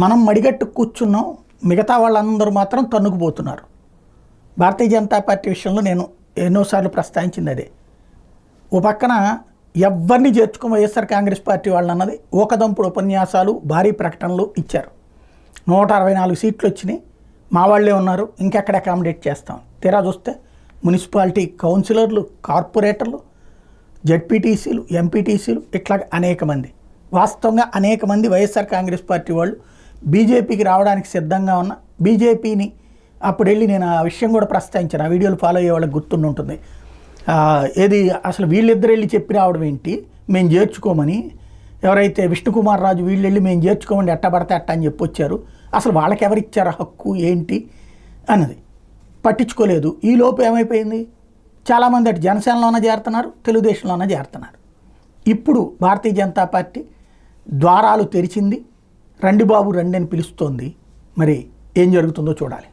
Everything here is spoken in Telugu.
మనం మడిగట్టు కూర్చున్నాం, మిగతా వాళ్ళందరూ మాత్రం తన్నుకుపోతున్నారు. భారతీయ జనతా పార్టీ విషయంలో నేను ఎన్నోసార్లు ప్రస్తావించింది అదే. ఓ పక్కన ఎవరిని చేర్చుకో వైఎస్ఆర్ కాంగ్రెస్ పార్టీ వాళ్ళు అన్నది ఓకదంపుడు ఉపన్యాసాలు, భారీ ప్రకటనలు ఇచ్చారు. 164 సీట్లు వచ్చినాయి, మా వాళ్ళే ఉన్నారు, ఇంకెక్కడ అకామిడేట్ చేస్తాం. తీరా చూస్తే మున్సిపాలిటీ కౌన్సిలర్లు, కార్పొరేటర్లు, జడ్పీటీసీలు, ఎంపీటీసీలు, ఇట్లా అనేక మంది, వాస్తవంగా అనేక మంది వైఎస్ఆర్ కాంగ్రెస్ పార్టీ వాళ్ళు బీజేపీకి రావడానికి సిద్ధంగా ఉన్న బీజేపీని అప్పుడు వెళ్ళి నేను ఆ విషయం కూడా ప్రస్తావించాను. ఆ వీడియోలు ఫాలో అయ్యే వాళ్ళకి గుర్తుంటుంది. ఏది అసలు వీళ్ళిద్దరు వెళ్ళి చెప్పి రావడం ఏంటి, మేము చేర్చుకోమని, ఎవరైతే విష్ణుకుమార్ రాజు వీళ్ళు వెళ్ళి మేము చేర్చుకోమండి ఎట్టబడితే అట్ట అని చెప్పి వచ్చారు. అసలు వాళ్ళకి ఎవరిచ్చారు హక్కు ఏంటి అన్నది పట్టించుకోలేదు. ఈ లోపు ఏమైపోయింది, చాలామంది అటు జనసేనలోనే చేరుతున్నారు, తెలుగుదేశంలోనే చేరుతున్నారు. ఇప్పుడు భారతీయ జనతా పార్టీ ద్వారాలు తెరిచింది, రండి బాబు రండి అని పిలుస్తోంది. మరి ఏం జరుగుతుందో చూడాలి.